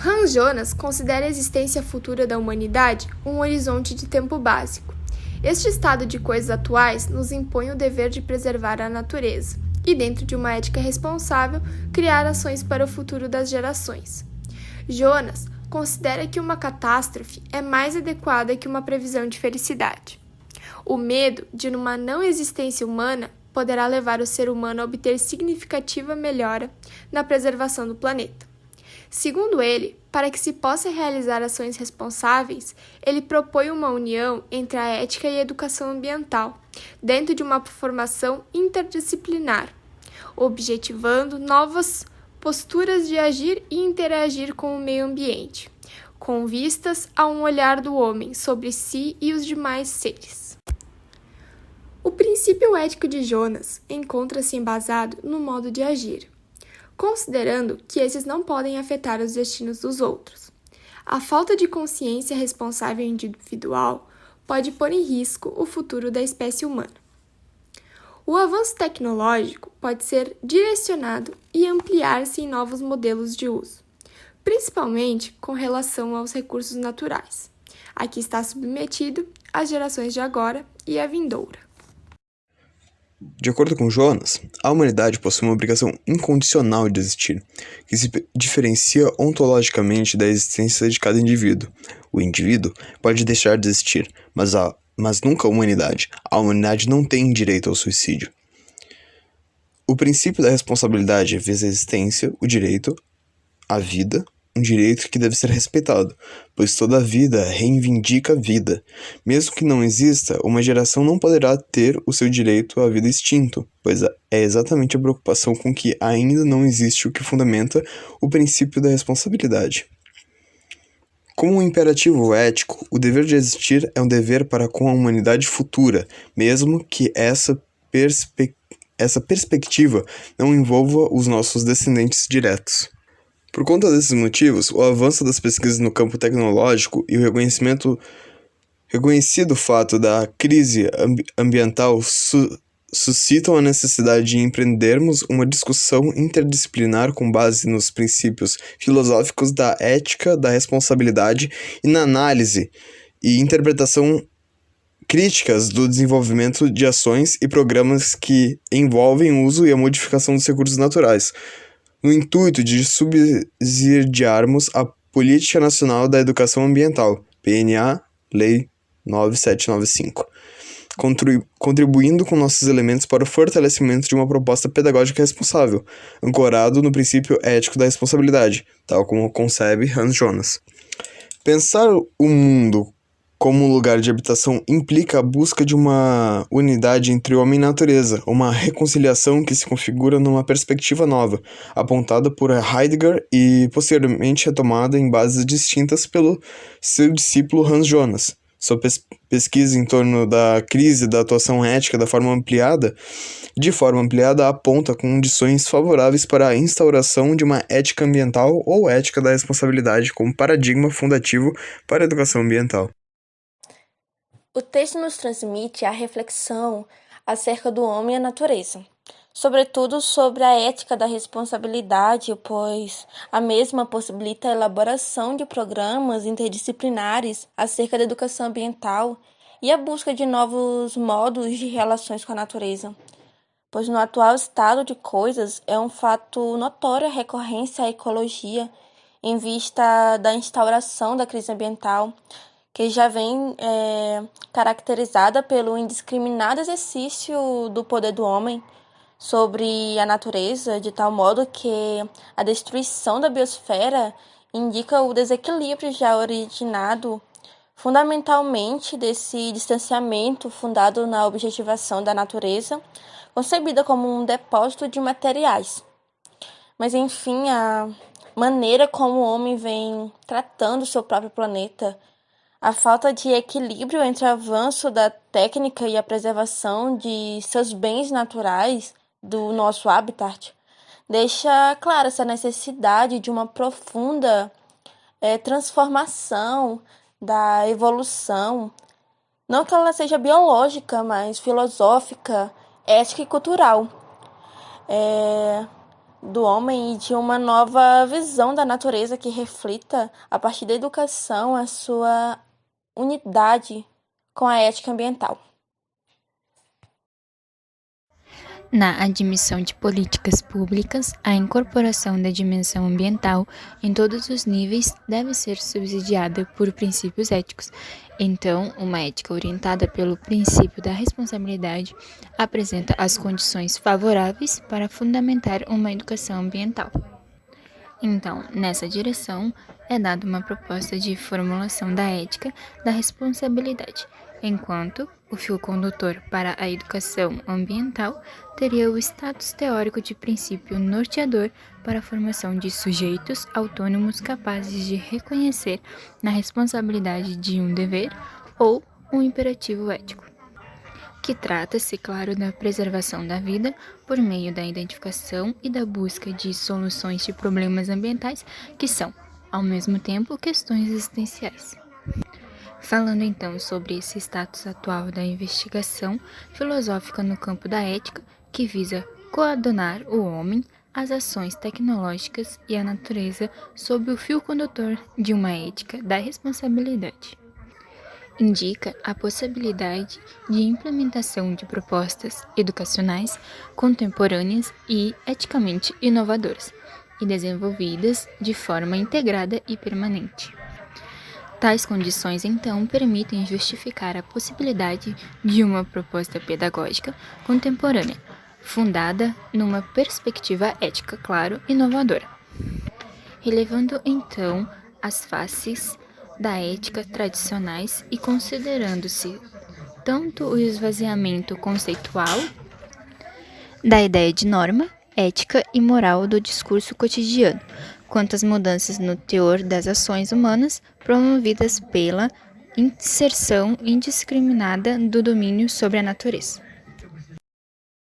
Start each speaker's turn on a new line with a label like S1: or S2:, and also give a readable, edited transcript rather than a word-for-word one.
S1: Hans Jonas considera a existência futura da humanidade um horizonte de tempo básico. Este estado de coisas atuais nos impõe o dever de preservar a natureza e, dentro de uma ética responsável, criar ações para o futuro das gerações. Jonas considera que uma catástrofe é mais adequada que uma previsão de felicidade. O medo de uma não existência humana poderá levar o ser humano a obter significativa melhora na preservação do planeta. Segundo ele, para que se possa realizar ações responsáveis, ele propõe uma união entre a ética e a educação ambiental, dentro de uma formação interdisciplinar, objetivando novas posturas de agir e interagir com o meio ambiente, com vistas a um olhar do homem sobre si e os demais seres. O princípio ético de Jonas encontra-se embasado no modo de agir, considerando que esses não podem afetar os destinos dos outros. A falta de consciência responsável individual pode pôr em risco o futuro da espécie humana. O avanço tecnológico pode ser direcionado e ampliar-se em novos modelos de uso, principalmente com relação aos recursos naturais, a que está submetido as gerações de agora e a vindoura.
S2: De acordo com Jonas, a humanidade possui uma obrigação incondicional de existir, que se diferencia ontologicamente da existência de cada indivíduo. O indivíduo pode deixar de existir, mas nunca a humanidade. A humanidade não tem direito ao suicídio. O princípio da responsabilidade visa a existência, o direito à vida, um direito que deve ser respeitado, pois toda vida reivindica a vida. Mesmo que não exista, uma geração não poderá ter o seu direito à vida extinto, pois é exatamente a preocupação com que ainda não existe o que fundamenta o princípio da responsabilidade. Como um imperativo ético, o dever de existir é um dever para com a humanidade futura, mesmo que essa perspectiva não envolva os nossos descendentes diretos. Por conta desses motivos, o avanço das pesquisas no campo tecnológico e o reconhecido fato da crise ambiental suscitam a necessidade de empreendermos uma discussão interdisciplinar com base nos princípios filosóficos da ética, da responsabilidade e na análise e interpretação críticas do desenvolvimento de ações e programas que envolvem o uso e a modificação dos recursos naturais, no intuito de subsidiarmos a Política Nacional da Educação Ambiental, PNA, Lei 9795, contribuindo com nossos elementos para o fortalecimento de uma proposta pedagógica responsável, ancorado no princípio ético da responsabilidade, tal como concebe Hans Jonas. Pensar o mundo como um lugar de habitação implica a busca de uma unidade entre homem e natureza, uma reconciliação que se configura numa perspectiva nova, apontada por Heidegger e posteriormente retomada em bases distintas pelo seu discípulo Hans Jonas. Sua pesquisa em torno da crise da atuação ética de forma ampliada, aponta condições favoráveis para a instauração de uma ética ambiental ou ética da responsabilidade como paradigma fundativo para a educação ambiental.
S3: O texto nos transmite a reflexão acerca do homem e a natureza, sobretudo sobre a ética da responsabilidade, pois a mesma possibilita a elaboração de programas interdisciplinares acerca da educação ambiental e a busca de novos modos de relações com a natureza, pois no atual estado de coisas é um fato notório a recorrência à ecologia em vista da instauração da crise ambiental, que já vem caracterizada pelo indiscriminado exercício do poder do homem sobre a natureza, de tal modo que a destruição da biosfera indica o desequilíbrio já originado fundamentalmente desse distanciamento fundado na objetivação da natureza, concebida como um depósito de materiais. Mas, enfim, a maneira como o homem vem tratando o seu próprio planeta, a falta de equilíbrio entre o avanço da técnica e a preservação de seus bens naturais, do nosso habitat, deixa clara essa necessidade de uma profunda transformação da evolução, não que ela seja biológica, mas filosófica, ética e cultural, do homem e de uma nova visão da natureza que reflita, a partir da educação, a sua unidade com a ética ambiental.
S4: Na admissão de políticas públicas, a incorporação da dimensão ambiental em todos os níveis deve ser subsidiada por princípios éticos. Então, uma ética orientada pelo princípio da responsabilidade apresenta as condições favoráveis para fundamentar uma educação ambiental. Então, nessa direção, é dada uma proposta de formulação da ética da responsabilidade, enquanto o fio condutor para a educação ambiental teria o status teórico de princípio norteador para a formação de sujeitos autônomos capazes de reconhecer na responsabilidade de um dever ou um imperativo ético, que trata-se, claro, da preservação da vida por meio da identificação e da busca de soluções de problemas ambientais que são, ao mesmo tempo, questões existenciais. Falando então sobre esse status atual da investigação filosófica no campo da ética, que visa coadunar o homem, as ações tecnológicas e a natureza sob o fio condutor de uma ética da responsabilidade. Indica a possibilidade de implementação de propostas educacionais contemporâneas e eticamente inovadoras, e desenvolvidas de forma integrada e permanente. Tais condições, então, permitem justificar a possibilidade de uma proposta pedagógica contemporânea, fundada numa perspectiva ética, claro, inovadora. Relevando, então, as faces da ética tradicionais e considerando-se tanto o esvaziamento conceitual da ideia de norma, ética e moral do discurso cotidiano, quanto as mudanças no teor das ações humanas promovidas pela inserção indiscriminada do domínio sobre a natureza.